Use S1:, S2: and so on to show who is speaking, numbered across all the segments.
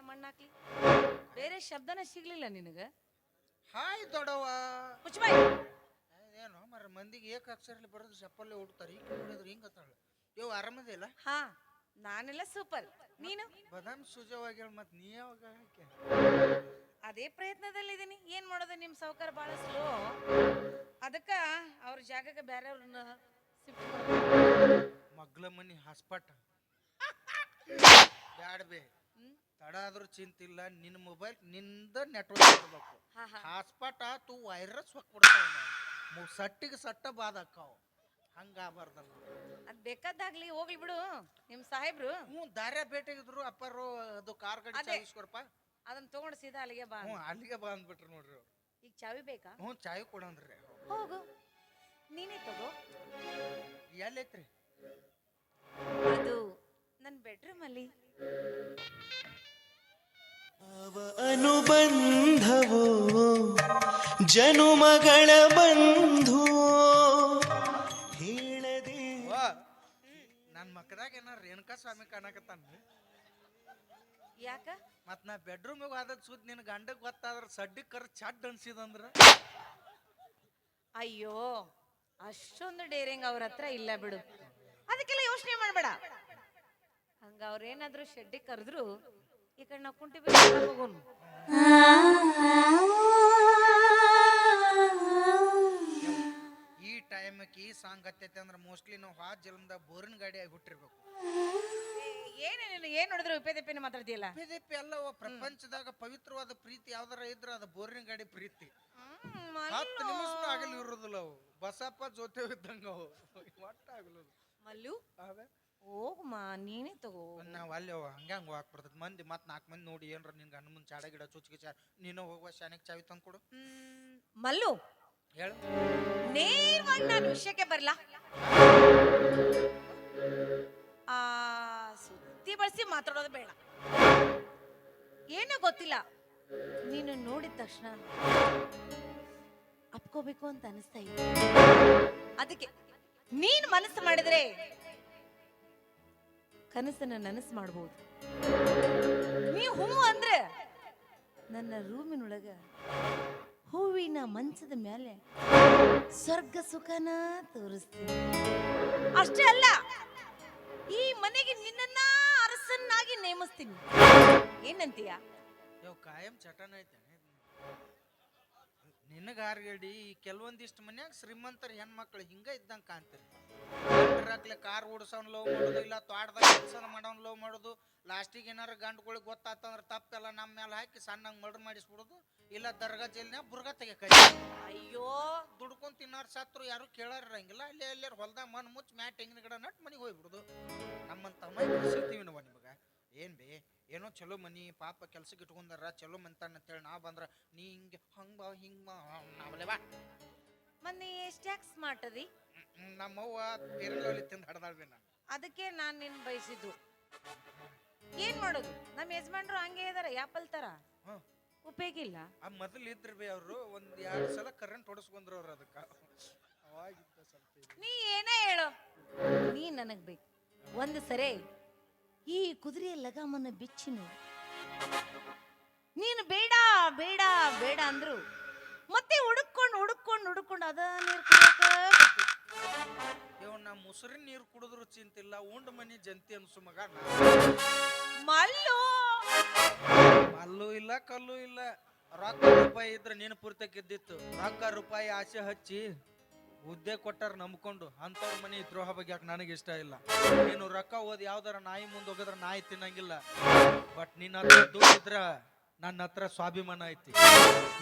S1: ಮಣ್ಣಾಕ್ಲಿ ಬೇರೆ ಶಬ್ದನ ಸಿಗ್ಲಿಲ್ಲ ನಿನಗ.
S2: ಹಾಯ್ ದೊಡವ
S1: ಮುಚ್ಚಬಾಯ್.
S2: ಏನು ಮರ ಮಂದಿಗೆ ಏಕ ಅಕ್ಷರಲ್ಲಿ ಬರೋದು ಚಪ್ಪಲ್ಲೇ ಹುಡ್ತಾರೆ ಈಗ ನೋಡಿದ್ರೆ ಹಿಂಗತ್ತಾಳ. ಇವ್ ಆರಾಮದಿಲ್ಲ?
S1: ಹಾ ನಾನೆಲ್ಲ ಸೂಪರ್. ನೀನು?
S2: ಬದಾಮ್ ಸುಜವಾಗಿ ಮತ್ ನೀ ಯಾವಾಗ ಹಾಕಿ
S1: ಅದೇ ಪ್ರಯತ್ನದಲ್ಲಿದ್ದೀನಿ. ಏನ್ ಮಾಡೋದು, ನಿಮ್ ಸಾವುಕಾರ ಬಹಳ ಸ್ಲೋ. ಅದಕ್ಕ ಅವ್ರ ಜಾಗಕ್ಕೆ ಬೇರೆಯವ್ರನ್ನ ಶಿಫ್ಟ್ ಮಾಡ್ಬೇಕು.
S2: ಮಗ್ಲ ಮನಿ ಹಾಸ್ಪಾಟ ಬ್ಯಾಡ ಬೇ. ತಡ ಆದ್ರೂ ಚಿಂತಿಲ್ಲ, ನಿನ್ನ ಮೊಬೈಲ್ ನಿಂದ ನೆಟ್ವರ್ಕ್ ಇರ್ಬೇಕು. ಹಾಸ್ಪಾಟ ತು ವೈರಸ್ ಹೊಕ್ಬಿಡ್ತಾವ, ಸಟ್ಟಿಗೆ ಸಟ್ಟ ಬಾದಕ್ಕಾವ. ಹಂಗಾಗಬಾರ್ದಲ್ಲ.
S1: ಅದ್ ಬೇಕಾದಾಗ್ಲಿ, ಹೋಗ್ಲಿ ಬಿಡು. ನಿಮ್ ಸಾಹೇಬ್ರು
S2: ದಾರ್ಯ ಭೇಟಿಗಿದ್ರು ಅಪ್ಪರು ಅದು ಕಾರ್ ಗಾಡಿ ಚಾವಿಸ್ಕೊಡಪ್ಪ.
S1: ಅದನ್ನ ತಗೊಂಡು ಸೀದಾ ಅಲ್ಲಿಗೆ ಬಾ.
S2: ಅಲ್ಲಿಗೆ ಬಾ ಅಂದ್ಬಿಟ್ರು ನೋಡ್ರಿ ಅವ್ರು.
S1: ಈಗ ಚಾವಿ ಬೇಕಾ?
S2: ಚಾವಿ ಕೊಡಂದ್ರಿ.
S1: ಹೋಗು, ನೀನೇ ತಗೋ.
S2: ಎಲ್ಲೈತ್ರಿ
S1: ಅದು ನನ್ನ ಬೆಡ್ರೂಮ್ ಅಲ್ಲಿ.
S3: ಅನುಬಂಧವೋ ಜನುಮಗಳ ಬಂಧು ಹೇಳದೆ.
S2: ನನ್ ಮಕ್ಕದಾಗ ಏನಾರ ರೇಣುಕಾ ಸ್ವಾಮಿ ಕಾಣಕತ್ತಾನ.
S1: ಯಾಕ?
S2: ಮತ್ ನಾ ಬೆಡ್ರೂಮ್ ಆದ ಸುದ್ ನಿನ್ ಗಂಡಗ್ ಗೊತ್ತಾದ್ರ ಸಡ್ಡಿ ಕರ್ ಚಡ್ ಅನ್ಸಿದಂದ್ರ.
S1: ಅಯ್ಯೋ, ಅಷ್ಟೊಂದು ಡೇರಿಂಗ್ ಅವ್ರ ಹತ್ರ ಇಲ್ಲ ಬಿಡು. ಅದಕ್ಕೆಲ್ಲ ಯೋಚನೆ ಮಾಡ್ಬೇಡ. ಹಂಗ ಅವ್ರೇನಾದ್ರು ಶೆಡ್ಡಿ ಕರೆದ್ರು ಈ ಕಡೆ ನಾವು ಕುಂಟಿ ಹೋಗೋನು.
S2: ಈ ಟೈಮಕ್ಕೆ ಈ ಸಾಂಗ್ ಹತ್ತೈತೆ ಅಂದ್ರೆ ಮೋಸ್ಟ್ಲಿ ನಾವು ಹಾ ಜಲಮದ ಬೋರಿನ ಗಾಡಿ ಆಗಿ ಹುಟ್ಟಿರ್ಬೇಕು.
S1: ಏನ್ ನೋಡಿದ್ರು ಉಪೇದಪ್ಪಿನ ಮಾತಾಡ್ತಿಯಲ್ಲ?
S2: ಉಪೇದಪ್ಪಿ ಅಲ್ಲವ, ಪ್ರಪಂಚದಾಗ ಪವಿತ್ರವಾದ ಪ್ರೀತಿ ಯಾವ್ದಾರ ಇದ್ರ ಅದು ಬೋರಿನ ಗಾಡಿ ಪ್ರೀತಿ. 10 ನಿಮಿಷ ಆಗಲಿ ಇರೋದಿಲ್ಲ ಅವು. ಬಸಪ್ಪ ಜೊತೆ ಇದ್ದಂಗ ಅವು ಒಟ್ಟ ಆಗಲ್ಲ.
S1: ಮಲ್ಲು ಹೋಗಮ್ಮ, ನೀನೇ ತಗೋ.
S2: ನಾವ್ ಅಲ್ಲಿ ಹಂಗ ಹಾಕ್ಬಿಡ್ತದ ಮಂದಿ. ಮತ್ 4 ಮಂದಿ ನೋಡಿ ಏನ್ರ ನಿನ್ಗ ಹಣ್ಣು ಮುಂದ್ ಚಾಡ ಗಿಡ ಚುಚ್ಚಿಗೆ ನೀನು ಹೋಗುವ ಶಾನೆಗೆ ಚಾವಿ ತಂದು ಕೊಡು.
S1: ಮಲ್ಲು
S2: ಹೇಳು.
S1: ನೇರವಾಗಿ ನಾನು ವಿಷಯಕ್ಕೆ ಬರ್ಲಾ? ಸುತ್ತಿ ಬಳಸಿ ಮಾತಾಡೋದು ಬೇಡ. ಏನೋ ಗೊತ್ತಿಲ್ಲ, ನೀನು ನೋಡಿದ ತಕ್ಷಣ ಅಪ್ಕೋಬೇಕು ಅಂತ ಅನಿಸ್ತಾ ಇದೆ. ಅದಕ್ಕೆ ನೀನ್ ಮನಸ್ಸು ಮಾಡಿದ್ರೆ ಕನಸನ್ನ ನನಸು ಮಾಡಬಹುದು. ನೀವು ಹೂ ಅಂದ್ರೆ ನನ್ನ ರೂಮಿನೊಳಗ ಹೂವಿನ ಮಂಚದ ಮೇಲೆ ಸ್ವರ್ಗ ಸುಖನ ತೋರಿಸ್ತೀನಿ. ಅಷ್ಟೇ ಅಲ್ಲ, ಈ ಮನೆಗೆ ನಿನ್ನನ್ನ ಅರಸನ್ನಾಗಿ ನೇಮಿಸ್ತೀನಿ. ಏನಂತೀಯ?
S2: ಕಾಯಂ ಚಟನ ಐತೆ ನಿನಗಾರ್ಗಡಿ. ಕೆಲವೊಂದಿಷ್ಟು ಮನ್ಯಾಗ ಶ್ರೀಮಂತರ ಹೆಣ್ಮಕ್ಳು ಹಿಂಗ ಇದ್ದಂಗ ಕಾಣ್ತೀರಿ. ಕಾರ್ ಓಡಿಸೋನ್ ಲವ್ ಮಾಡೋದು, ಇಲ್ಲ ತೋಟದಾಗ ಕೆಲಸ ಮಾಡೋನ್ ಲವ್ ಮಾಡೋದು. ಲಾಸ್ಟಿಗೆ ಏನಾರ ಗಂಡುಗಳಿಗೆ ಗೊತ್ತಾತಂದ್ರ ತಪ್ಪೆಲ್ಲ ನಮ್ಮ ಮೇಲೆ ಹಾಕಿ ಸಣ್ಣಂಗ್ ಮರ್ಡರ್ ಮಾಡಿಸ್ಬಿಡೋದು, ಇಲ್ಲ ದರ್ಗಾ ಜೈಲ್ನ್ಯಾಗ ಬುರ್ಗ ತೆಗಿಯಕ.
S1: ಅಯ್ಯೋ,
S2: ದುಡ್ಕೊಂಡ್ ತಿನ್ನೋರ್ ಸತ್ರು ಯಾರು ಕೇಳಾರಂಗಿಲ್ಲ. ಅಲ್ಲಿ ಎಲ್ಲಾರು ಹೊಲ್ದಾಗ ಮಣ್ಣು ಮುಚ್ಚಿ ಮ್ಯಾಟ್ ತೆಂಗಿನ ಗಿಡ ನಟ್ ಮನಿಗೆ ಹೋಗ್ಬಿಡುದು. ನಮ್ಮಂತ ಮೈಸಿರ್ತೀವಿ ನಾವು. ನಿಮಗ ಏನ್ ಬೇ, ಏನೋ ಚಲೋ ಮನಿ ಪಾಪ ಕೆಲ್ಸಕ್ಕೆ ಇಟ್ಕೊಂಡಾರ, ಚಲೋ ಮಂತಾನ ಅಂತೇಳಿ ನಾ ಬಂದ್ರ ನೀ ಹಿಂಗ ಹಂಗ ಬಾ ಹಿಂಗ ಬಾ.
S1: ಮನ್ನಿ ಎಷ್ಟ್ಯಾಕ್ ಸ್ಮಾರ್ಟ್ ಅದಿ?
S2: ನಮ್ಮವ್ವ ತಿರಲಲ್ಲಿ ತಿಂದು ಹಡ್ದಾಳ್ಬಿ. ನಾನು
S1: ಅದಕ್ಕೆ ನಾನ್ ನಿನ್ ಬಯಸಿದ್ದು. ಏನ್ ಮಾಡೋದು, ನಮ್ಮ ಯಜಮಾನ್ರು ಹಂಗೆ ಇದಾರ, ಯಾಪಲ್ ತರ. ಉಪಯೋಗ ಇಲ್ಲ.
S2: ಆ ಮೊದಲು ಇದ್ರ ಬಿ ಅವ್ರು 1-2 ಸಲ ಕರೆಂಟ್ ಹೊಡಿಸ್ಕೊಂಡ್ರು ಅವ್ರು. ಅದಕ್ಕ ಅವಾಗಿದ್ದ ಸ್ವಲ್ಪ.
S1: ನೀ ಏನೇ ಹೇಳು, ನೀ ನನಗ್ ಬೇಕು. ಒಂದು ಸರಿ ಈ ಕುದುರೆಯ ಲಗಾಮನ್ನ ಬಿಚ್ಚಿ ನೋಡು. ನೀನು ಬೇಡ ಬೇಡ ಬೇಡ ಅಂದ್ರು ಮತ್ತೆ ಹುಡುಕೊಂಡು ಅದ ನೀರು
S2: ಇವ್ ನಾ ಮುಸುರಿನ ನೀರು ಕುಡಿದ್ರು ಚಿಂತಿಲ್ಲ, ಉಂಡ್ ಮನಿ ಜಂತಿ ಅನ್ಸು ಮಗ.
S1: ಮಲ್ಲು
S2: ಮಲ್ಲು ಇಲ್ಲ ಕಲ್ಲು ಇಲ್ಲ. ರೊಕ್ಕ ರೂಪಾಯಿ ಇದ್ರೆ ನೀನು ಪೂರ್ತಕ್ಕಿದ್ದಿತ್ತು. ರೊಕ್ಕ ರೂಪಾಯಿ ಆಸೆ ಹಚ್ಚಿ ಹುದ್ದೆ ಕೊಟ್ಟಾರ ನಂಬ್ಕೊಂಡು ಅಂತವ್ರ ಮನಿ ದ್ರೋಹ ಬಗ್ಗೆ ನನಗೆ ಇಷ್ಟ ಇಲ್ಲ. ನೀನು ರೊಕ್ಕ ಓದಿ ಯಾವ್ದಾರ ನಾಯಿ ಮುಂದೆ ಹೋಗಿದ್ರ ನಾಯಿ ತಿನ್ನಂಗಿಲ್ಲ. ಬಟ್ ನಿನ್ನ ಹತ್ರ ದುಡ್ಡಿದ್ರ ನನ್ನ ಹತ್ರ ಸ್ವಾಭಿಮಾನ ಐತಿ.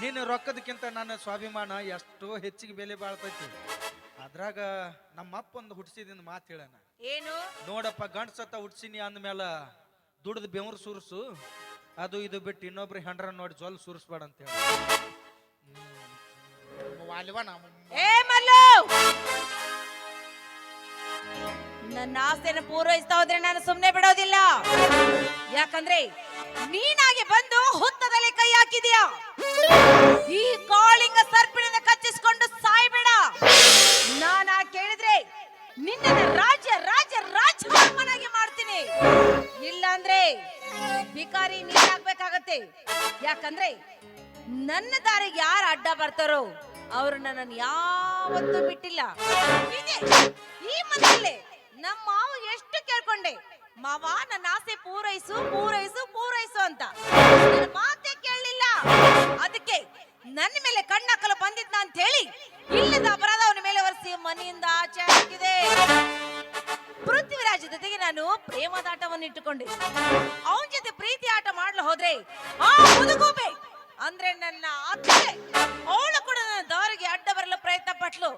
S2: ನೀನು ರೊಕ್ಕದಕ್ಕಿಂತ ನನ್ನ ಸ್ವಾಭಿಮಾನ ಎಷ್ಟೋ ಹೆಚ್ಚಿಗೆ ಬೆಲೆ ಬಾಳ್ತೈತಿ. ಅದ್ರಾಗ ನಮ್ಮಪ್ಪ ಒಂದು ಹುಟ್ಟಿಸಿದ ಮಾತು ಹೇಳಣ.
S1: ಏನು?
S2: ನೋಡಪ್ಪ, ಗಂಡ್ಸತ್ತ ಹುಡ್ಸಿನಿ ಅಂದ್ಮೇಲ ದುಡ್ದು ಬೆವರು ಸುರ್ಸು, ಅದು ಇದು ಬಿಟ್ಟು ಇನ್ನೊಬ್ರು ಹೆಂಡ್ರ ನೋಡಿ ಜೊಲ್ ಸುರಿಸ್ಬೇಡ ಅಂತ ಹೇಳಿ.
S1: ನನ್ನ ಆಸೆನ ಪೂರೈಸ್ತಾ ಹೋದ್ರೆ ನಾನು ಸುಮ್ನೆ ಬಿಡೋದಿಲ್ಲ. ಯಾಕಂದ್ರೆ ನೀನಾಗಿ ಬಂದು ಹುತ್ತದಲ್ಲಿ ಕೈ ಹಾಕಿದ್ಯಾ. ಈ ಕಾಳಿಂಗ ಸರ್ಪಿನಿಂದ ಕಚ್ಚಿಸ್ಕೊಂಡು ಸಾಯ್ಬೇಡ. ನಾನಾ ಕೇಳಿದ್ರೆ ನಿನ್ನ ರಾಜ ರಾಜ ರಾಜಕುಮಾರನಾಗಿ ಮಾಡ್ತೀನಿ. ಇಲ್ಲಾಂದ್ರೆ ಭಿಕಾರಿ ನೀನಾಗ್ಬೇಕಾಗತ್ತೆ. ಯಾಕಂದ್ರೆ ನನ್ನ ದಾರಿಗೆ ಯಾರು ಅಡ್ಡ ಬರ್ತಾರೋ ಅವ್ರು ನನ್ನನ್ನು ಯಾವತ್ತೂ ಬಿಟ್ಟಿಲ್ಲ. ಇದೆ ಈ ಮನೆಯಲ್ಲೇ ನಮ್ಮ ಮಾವ ಎಷ್ಟು ಕೇಳ್ಕೊಂಡೆ, ಮಾವ ನನ್ನ ಆಸೆ ಪೂರೈಸು ಪೂರೈಸು ಪೂರೈಸು ಅಂತ. ನನ್ನ ಮಾತೇ ಕೇಳಲಿಲ್ಲ. ಅದಕ್ಕೆ ನನ್ನ ಮೇಲೆ ಕಣ್ಣಾಕಲು ಬಂದಿದ್ನ ಅಂತ ಹೇಳಿ ಇಲ್ಲದ ಅಪರಾಧ ಅವನ ಮೇಲೆ ಒರೆಸಿ ಮನೆಯಿಂದ ಆಚೆ ಹಾಕಿದೆ. ಪೃಥ್ವಿರಾಜ್ ಜೊತೆಗೆ ನಾನು ಪ್ರೇಮದಾಟವನ್ನು ಇಟ್ಟುಕೊಂಡೆ. ಅವನ ಜೊತೆ ಪ್ರೀತಿ ಆಟ ಮಾಡ್ಲು ಹೋದ್ರೆ ಆ ಮುದುಗೂಬೆ ಅಂದ್ರೆ ನನ್ನ ಅತ್ತೆ, ಅವಳು ಕೂಡ ನನ್ನ ದಾರಿಗೆ ಅಡ್ಡ ಬರಲು ಪ್ರಯತ್ನ ಪಟ್ಲು.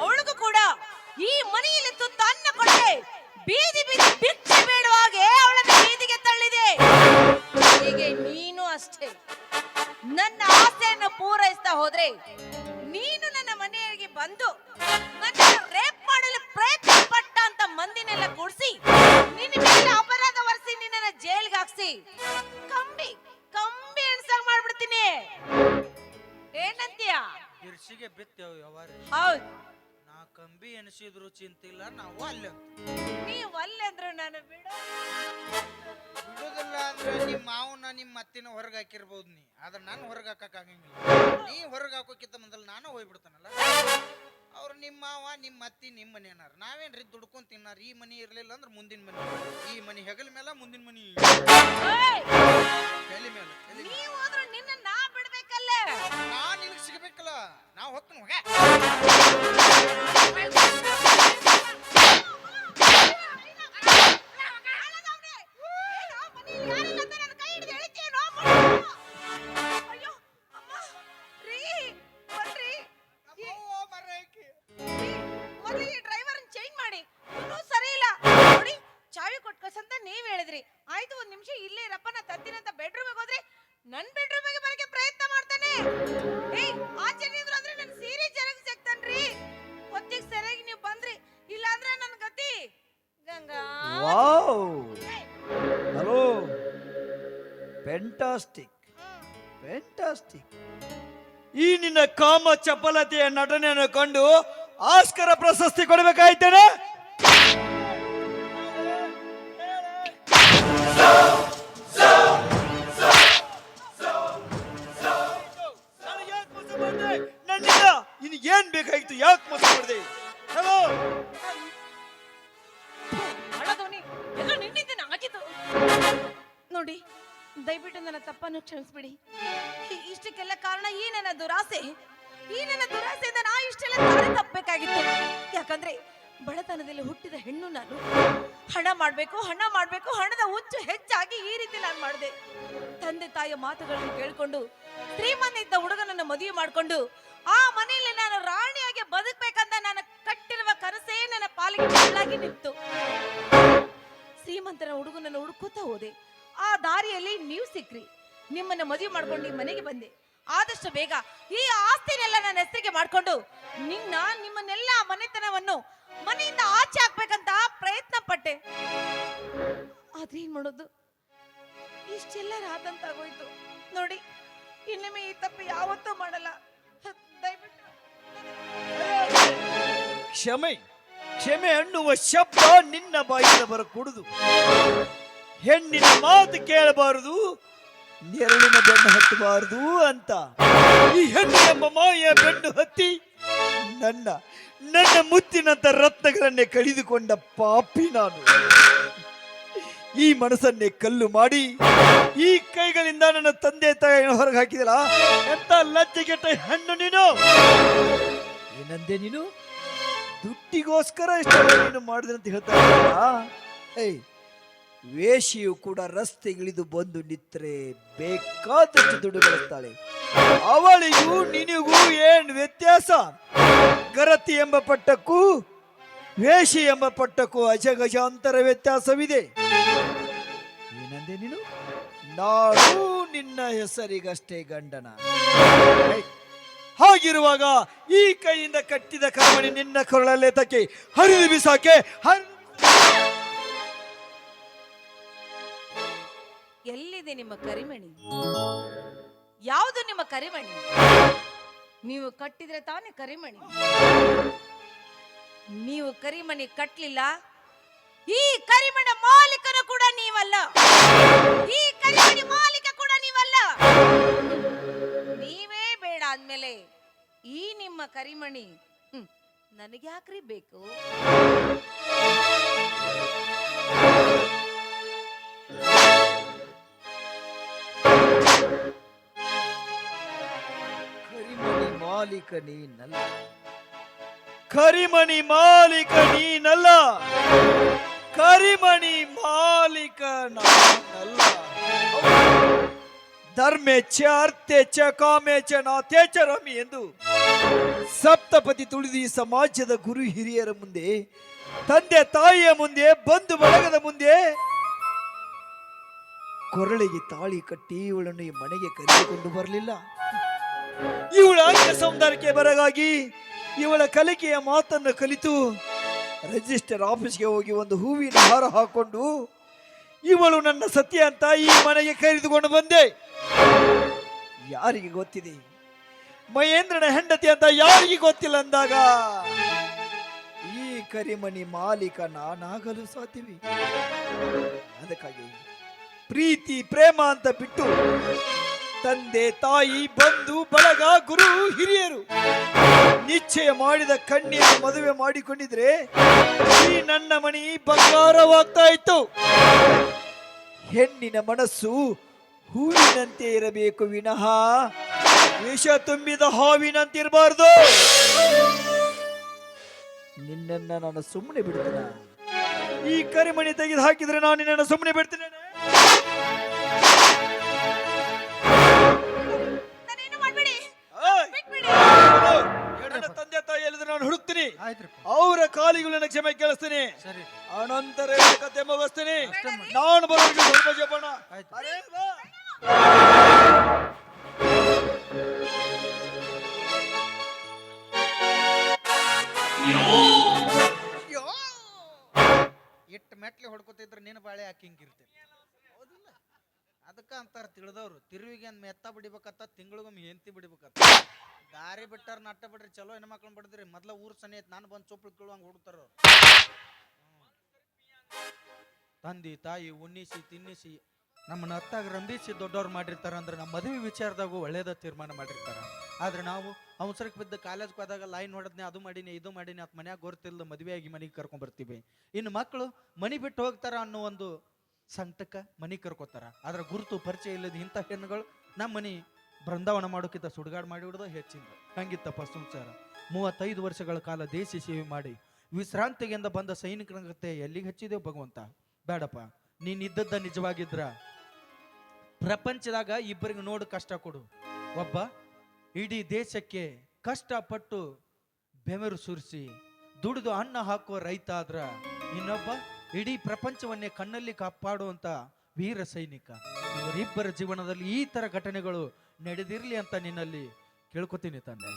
S1: ಅವಳಿಗೂ ಕೂಡ ಈ ಮನೆಯಲ್ಲಿ ತುತ್ತ ಅನ್ನ ಕೊಟ್ಟೆ ಬೀದಿ ಬೀದಿ ಭಿಕ್ಷೆ ಬೇಡುವಾಗೆ ಅವಳನ್ನ ಬೀದಿಗೆ ತಳ್ಳಿದೆ. ಹೀಗೆ ನೀನು ಅಷ್ಟೇ ನನ್ನ ಆಸೆಯನ್ನು ಪೂರೈಸ್ತಾ ಹೋದ್ರೆ ನೀನು ನನ್ನ ಮನೆಯವರಿಗೆ ಬಂದು ನನ್ನ ರೇಪ್ ಮಾಡಲು ಪ್ರಯತ್ನ ಪಟ್ಟ ಅಂತ ಮಂದಿನೆಲ್ಲ ಕೂಡಿಸಿ ನಿನ್ನ ಮೇಲೆ ಅಪರಾಧ ಹೊರಿಸಿ ನಿನ್ನನ್ನ ಜೈಲ್ಗೆ ಹಾಕ್ಸಿ ಕಂಬಿ ಕಂಬಿ ಎಣ್ಸಂಗ್ ಮಾಡ್ಬಿಡ್ತೀನಿ. ಏನಂತೀಯ?
S2: ಬಿರ್ಸಿಗೆ ಬಿತ್ತೇವ್ ಯಾವಾರ
S1: ಹೌದು,
S2: ನಾ ಕಂಬಿ ಎನಿಸಿದ್ರು ಚಿಂತಿಲ್ಲ, ನಾವು ಅಲ್ಲ
S1: ನೀವು ಅಲ್ಲೆಂದ್ರು ನಾನು
S2: ಬಿಡುದಿಲ್ಲ. ಅಂದ್ರೆ ನಿಮ್ಮ ಮಾವನ ನಿಮ್ಮ ಮತ್ತಿನ ಹೊರಗೆ ಹಾಕಿರ್ಬೋದು ನೀ, ಆದ್ರೆ ನಾನು ಹೊರಗೆ ಹಾಕಕ್ ಆಗಂಗಿಲ್ಲ. ನೀ ಹೊರಗೆ ಹಾಕೋಕ್ಕಿಂತ ಮೊದಲು ನಾನು ಹೋಗ್ಬಿಡ್ತಾನಲ್ಲ. ಅವ್ರು ನಿಮ್ಮ ಮಾವ ನಿಮ್ಮ ಅತ್ತಿ ನಿಮ್ಮ ಮನೆ ಅನ್ನಾರ, ನಾವೇನ್ರಿ ದುಡ್ಕೊಂಡ್ ತಿನ್ನಾರ. ಈ ಮನಿ ಇರ್ಲಿಲ್ಲ ಅಂದ್ರೆ ಮುಂದಿನ ಮನಿ, ಈ ಮನಿ ಹೆಗಲ ಮೇಲೆ ಮುಂದಿನ ಮನಿ ತಲೆ ಮೇಲೆ.
S1: ನೀವು ಹೋದ್ರು ನಿನ್ನ ನಾ ಬಿಡ್ಬೇಕಲ್ಲ.
S2: ನಾ ನಿನಗೆ ಸಿಗಬೇಕಲ್ಲ, ನಾವು ಹೋಗ್ತೀನಿ ಹೋಗ.
S1: ನನ್ ಬೆಡ್ರೂಮ್ ಬರಕ್ಕೆ ಪ್ರಯತ್ನ ಮಾಡ್ತಾನೆ. ಆಚೆ ನಿಂದ್ರು ಅಂದ್ರೆ ನನ್ ಸೀರೆ ಜರಗ್ ಸಿಗ್ತಾನ್ರಿ. ಹೊತ್ತಿಗೆ ಸರಿಯಾಗಿ ನೀವು ಬಂದ್ರಿ, ಇಲ್ಲ ಅಂದ್ರೆ ನನ್ ಗತಿ ಗಂಗಾ.
S4: Hello, fantastic fantastic. ಈ ನಿನ್ನ ಕಾಮ ಚಪಲತೆಯ ನಟನೆಯನ್ನು ಕಂಡು ಆಸ್ಕರ ಪ್ರಶಸ್ತಿ ಕೊಡಬೇಕಾಯ್ತೇನೆ. ನನ್ನಿಂದ ಇನ್ನು ಏನ್ ಬೇಕಾಗಿತ್ತು? ಯಾಕೆ ಮೋಸ ಮಾಡಿದೆ? ಹಲೋ,
S1: ನೋಡಿ, ದಯವಿಟ್ಟು ನನ್ನ ತಪ್ಪನ್ನು ಕ್ಷಮಿಸ್ಬಿಡಿ. ಇಷ್ಟಕ್ಕೆಲ್ಲ ಕಾರಣ ಈ ನನ್ನ ದುರಾಸೆ. ಈ ನನ್ನ ದುರಾಸೆಯಿಂದ ನಾ ಇಷ್ಟೆಲ್ಲ ದಾರಿ ತಪ್ಪಬೇಕಾಗಿತ್ತು. ಯಾಕಂದ್ರೆ ಬಡತನದಲ್ಲಿ ಹುಟ್ಟಿದ ಹೆಣ್ಣು ನಾನು. ಹಣ ಮಾಡ್ಬೇಕು ಹಣ ಮಾಡ್ಬೇಕು, ಹಣದ ಹುಚ್ಚು ಹೆಚ್ಚಾಗಿ ಈ ರೀತಿ ನಾನು ಮಾಡಿದೆ. ತಂದೆ ತಾಯಿಯ ಮಾತುಗಳನ್ನು ಕೇಳ್ಕೊಂಡು ಶ್ರೀಮಂತ ಇದ್ದ ಹುಡುಗನನ್ನ ಮದುವೆ ಮಾಡ್ಕೊಂಡು ಆ ಮನೆಯಲ್ಲಿ ನಾನು ರಾಣಿಯಾಗಿ ಬದುಕಬೇಕಂತ ನಾನು ಕಟ್ಟಿರುವ ಕನಸೇ ನನ್ನ ಪಾಲಿಗೆ ಮುಳ್ಳಾಗಿ ನಿಂತು. ಶ್ರೀಮಂತನ ಹುಡುಗನನ್ನು ಹುಡುಕುತ್ತಾ ಹೋದೆ. ಆ ದಾರಿಯಲ್ಲಿ ನೀವು ಸಿಕ್ರಿ. ನಿಮ್ಮನ್ನ ಮದುವೆ ಮಾಡ್ಕೊಂಡು ಈ ಮನೆಗೆ ಬಂದೆ. ಆದಷ್ಟು ಬೇಗ ಈ ಆಸ್ತಿನೆಲ್ಲ ನನ್ನ ಹೆಸರಿಗೆ ಮಾಡ್ಕೊಂಡು ನಿಮ್ಮನ್ನೆಲ್ಲ ಮನೆತನವನ್ನು ಮನೆಯಿಂದ ಆಚೆ ಹಾಕ್ಬೇಕಂತ ಪ್ರಯತ್ನ ಪಟ್ಟೆ. ಆದ್ರೆ ಏನ್ ಮಾಡೋದು, ಇಷ್ಟೆಲ್ಲ ರಾತಂತಾಗೋಯ್ತು. ನೋಡಿ, ಇನ್ನೊಮ್ಮೆ ಈ ತಪ್ಪು ಯಾವತ್ತೂ ಮಾಡಲ್ಲ. ದಯವಿಟ್ಟು
S4: ಕ್ಷಮೆ ಕ್ಷಮೆ ಅನ್ನುವ ಶಬ್ದ ನಿನ್ನ ಬಾಯಿಂದ ಬರಕೂಡುದು. ಹೆಣ್ಣಿನ ಮಾತು ಕೇಳಬಾರದು, ನೆರಳಿನ ಬೆನ್ನು ಹತ್ತಬಾರದು ಅಂತ ಈ ಹೆಣ್ಣು ಎಂಬ ಮಾಯ ಬೆನ್ನು ಹತ್ತಿ ನನ್ನ ನನ್ನ ಮುತ್ತಿನಂತ ರತ್ನಗಳನ್ನೇ ಕಳೆದುಕೊಂಡ ಪಾಪಿ ನಾನು. ಈ ಮನಸ್ಸನ್ನೇ ಕಲ್ಲು ಮಾಡಿ ಈ ಕೈಗಳಿಂದ ನನ್ನ ತಂದೆ ತಾಯಿಯನ್ನು ಹೊರಗೆ ಹಾಕಿದಲ್ಲ. ಎಂತ ಲಜ್ಜೆಗೆಟ್ಟ ಹೆಣ್ಣು ನೀನು! ಏನಂದೆ ನೀನು? ದುಡ್ಡಿಗೋಸ್ಕರ ಇಷ್ಟೆಲ್ಲ ನೀನು ಮಾಡಿದೆ ಅಂತ ಹೇಳ್ತಾ ಇದ್ದೀರಾ? ವೇಷಿಯು ಕೂಡ ರಸ್ತೆಗಿಳಿದು ಬಂದು ನಿತ್ರೆ ಬೇಕಾದಷ್ಟು ದುಡ್ಡು ಗಳಿಸ್ತಾಳೆ. ಅವಳಿಗೂ ನಿನಗೂ ಏನ್ ವ್ಯತ್ಯಾಸ? ಗರತಿ ಎಂಬ ಪಟ್ಟಕ್ಕೂ ವೇಷಿ ಎಂಬ ಪಟ್ಟಕ್ಕೂ ಅಜಗಜಾಂತರ ವ್ಯತ್ಯಾಸವಿದೆ. ಏನಂದೆ ನೀನು? ನಾನು ನಿನ್ನ ಹೆಸರಿಗಷ್ಟೇ ಗಂಡನ. ಹಾಗಿರುವಾಗ ಈ ಕೈಯಿಂದ ಕಟ್ಟಿದ ಕರ್ಮಣಿ ನಿನ್ನ ಕೊರಳಲ್ಲೇ ತಕ್ಕೆ ಹರಿದು ಬಿಸಾಕೆ.
S1: ಎಲ್ಲಿದೆ ನಿಮ್ಮ ಕರಿಮಣಿ? ಯಾವುದು ನಿಮ್ಮ ಕರಿಮಣಿ? ನೀವು ಕಟ್ಟಿದ್ರೆ ತಾನೇ ಕರಿಮಣಿ. ನೀವು ಕರಿಮಣಿ ಕಟ್ಟಲಿಲ್ಲ, ಈ ಕರಿಮಣ ಮಾಲೀಕನು ಕೂಡ ನೀವಲ್ಲ. ಅಲ್ಲ, ಈ ಕರಿಮಣಿ ಮಾಲೀಕ ಕೂಡ ನೀವಲ್ಲ. ನೀವೇ ಬೇಡ ಅಂದ್ಮೇಲೆ ಈ ನಿಮ್ಮ ಕರಿಮಣಿ ನನಗೆ ಯಾಕ್ರಿ ಬೇಕು?
S4: ಕರಿಮಣಿ ಮಾಲೀಕ ನೀನಲ್ಲ, ಕರಿಮಣಿ ಮಾಲೀಕ ನೀನಲ್ಲ, ಕರಿಮಣಿ ಮಾಲೀಕ ನಾನಲ್ಲ. ಧರ್ಮೇಚ್ಛ ಅರ್ಥೇಚ್ಛ ಕಾಮೇಚ್ಛ ನಾಥೇಚ್ಛ ರಮಿ ಎಂದು ಸಪ್ತಪದಿ ತುಳಿದು ಈ ಸಮಾಜದ ಗುರು ಹಿರಿಯರ ಮುಂದೆ, ತಂದೆ ತಾಯಿಯ ಮುಂದೆ, ಬಂಧು ಬಳಗದ ಮುಂದೆ ಕೊರಳಿಗೆ ತಾಳಿ ಕಟ್ಟಿ ಇವಳನ್ನು ಈ ಮನೆಗೆ ಕರೆದುಕೊಂಡು ಬರಲಿಲ್ಲ. ಇವಳ ಅಂಗ ಸೌಂದರ್ಯಕ್ಕೆ ಬರಗಾಗಿ ಇವಳ ಕಲಿಕೆಯ ಮಾತನ್ನು ಕಲಿತು ರಿಜಿಸ್ಟರ್ ಆಫೀಸ್ಗೆ ಹೋಗಿ ಒಂದು ಹೂವಿನ ಹಾರ ಹಾಕೊಂಡು ಇವಳು ನನ್ನ ಸತ್ಯ ಅಂತ ಈ ಮನೆಗೆ ಕರೆದುಕೊಂಡು ಬಂದೆ. ಯಾರಿಗೆ ಗೊತ್ತಿದೆ ಮಹೇಂದ್ರನ ಹೆಂಡತಿ ಅಂತ ಯಾರಿಗೆ ಗೊತ್ತಿಲ್ಲ ಅಂದಾಗ ಈ ಕರಿಮಣಿ ಮಾಲೀಕ ನಾನಾಗಲು ಸಾಧ್ಯವೇ? ಅದಕ್ಕಾಗಿ ಪ್ರೀತಿ ಪ್ರೇಮ ಅಂತ ಬಿಟ್ಟು ತಂದೆ ತಾಯಿ ಬಂಧು ಬಳಗ ಗುರು ಹಿರಿಯರು ನಿಶ್ಚಯ ಮಾಡಿದ ಕನ್ಯೆಯನ್ನು ಮದುವೆ ಮಾಡಿಕೊಂಡಿದ್ರೆ ಈ ನನ್ನ ಮಣಿ ಬಂಗಾರವಾಗ್ತಾ ಇತ್ತು. ಹೆಣ್ಣಿನ ಮನಸ್ಸು ಹೂವಿನಂತೆ ಇರಬೇಕು ವಿನಃ ವಿಷ ತುಂಬಿದ ಹಾವಿನಂತಿರಬಾರ್ದು. ನಿನ್ನನ್ನ ನಾನು ಸುಮ್ಮನೆ ಬಿಡ್ತೇನೆ? ಈ ಕರಿಮಣಿ ತೆಗೆದು ಹಾಕಿದ್ರೆ ನಾನು ನಿನ್ನನ್ನು ಸುಮ್ಮನೆ ಬಿಡ್ತೇನೆ? ನನ್ನ ತಂದೆ ತಾಯಿ ಹೇಳಿದ್ರೆ ನಾನು ಹುಡುಕ್ತೀನಿ, ಅವರ ಕಾಲಿಗಳನ್ನ ಕ್ಷಮೆ ಕೇಳಿಸ್ತೀನಿ, ಅನಂತರ ಕತೆ ಮುಗಿಸ್ತೀನಿ. ನಾನು ಬರೋರಿಗೆ ಸ್ವಲ್ಪ ಜಪಣ.
S2: ಇಟ್ಟು ಮೆಟ್ಲೆ ಹೊಡ್ಕೊತಿದ್ರೆ ನೀನು ಬಾಳೆ ಹಾಕಿಂಗಿರ್ತೇನೆ. ಹೌದಿಲ್ಲ? ಅದಕ್ಕ ಅಂತಾರ ತಿಳಿದವ್ರು, ತಿರುವಿಗೆ ಮೆತ್ತ ಬಿಡಿಬೇಕತ್ತ, ತಿಂಗಳಿಗೊಮ್ಮೆ ಹೆಂಡತಿ ಬಿಡಿಬೇಕತ್ತ. ದಾರಿ ಬಿಟ್ಟಾರ ನಟ್ಟ ಬಿಡ್ರಿ, ಚಲೋ ಹೆಣ್ಮಕ್ಳನ್ನ ಬಿಡಿದ್ರಿ. ಮೊದ್ಲ ಊರ್ ಸನಿ ಐತಿ, ನಾನು ಬಂದು ಚೊಪ್ಪಳು ಕೇಳುವಂಗ ಹುಡುಕ್ತಾರ. ತಂದಿ ತಾಯಿ ಉಣ್ಣಿಸಿ ತಿನ್ನಿಸಿ ನಮ್ಮನ್ನ ಅತ್ತಾಗ ರಂಭಿಸಿ ದೊಡ್ಡವ್ರು ಮಾಡಿರ್ತಾರ ಅಂದ್ರೆ ನಮ್ಮ ಮದುವೆ ವಿಚಾರದಾಗೂ ಒಳ್ಳೇದ ತೀರ್ಮಾನ ಮಾಡಿರ್ತಾರ. ಆದ್ರೆ ನಾವು ಅವಸರಕ್ಕೆ ಬಿದ್ದು ಕಾಲೇಜ್ಗೆ ಹೋದಾಗ ಲೈನ್ ಹೊಡೆದ್ನೆ, ಅದು ಮಾಡೀನಿ ಇದು ಮಾಡೀನಿ ಅಂತ ಮನ್ಯಾಗ ಗೊತ್ತಿಲ್ಲ ಮದುವೆಯಾಗಿ ಮನೆಗೆ ಕರ್ಕೊಂಡ್ ಬರ್ತೀವಿ. ಇನ್ನು ಮಕ್ಕಳು ಮನೆ ಬಿಟ್ಟು ಹೋಗ್ತಾರ ಅನ್ನೋ ಒಂದು ಸಂಕಟಕ್ಕ ಮನೆ ಕರ್ಕೋತಾರ. ಆದ್ರೆ ಗುರುತು ಪರಿಚಯ ಇಲ್ಲದ ಇಂಥ ಹೆಣ್ಣುಗಳು ನಮ್ಮ ಮನೆ ಬೃಂದಾವನ ಮಾಡೋಕ್ಕಿಂತ ಸುಡುಗಾಡು ಮಾಡಿ ಬಿಡೋದು ಹೆಚ್ಚಿಂದ. ಹಂಗಿತ್ತಪ್ಪ ಸಂಸಾರ. 35 ವರ್ಷಗಳ ಕಾಲ ದೇಶ ಸೇವೆ ಮಾಡಿ ವಿಶ್ರಾಂತಿಗೆಂದ ಬಂದ ಸೈನಿಕರಂಗತೆ ಎಲ್ಲಿಗೆ ಹಚ್ಚಿದೇವು ಭಗವಂತ? ಬೇಡಪ್ಪ, ನೀನ್ ಇದ್ದದ್ದ ನಿಜವಾಗಿದ್ರ ಪ್ರಪಂಚದಾಗ ಇಬ್ಬರಿಗೆ ನೋಡು ಕಷ್ಟ ಕೊಡು. ಒಬ್ಬ ಇಡೀ ದೇಶಕ್ಕೆ ಕಷ್ಟಪಟ್ಟು ಬೆವರು ಸುರಿಸಿ ದುಡಿದು ಅನ್ನ ಹಾಕುವ ರೈತ ಆದ್ರ, ಇನ್ನೊಬ್ಬ ಇಡೀ ಪ್ರಪಂಚವನ್ನೇ ಕಣ್ಣಲ್ಲಿ ಕಾಪಾಡುವಂತ ವೀರ ಸೈನಿಕ. ಇವರಿಬ್ಬರ ಜೀವನದಲ್ಲಿ ಈ ತರ ಘಟನೆಗಳು ನಡೆದಿರ್ಲಿ ಅಂತ ನಿನ್ನಲ್ಲಿ ಕೇಳ್ಕೊತೀನಿ ತಂದೆ.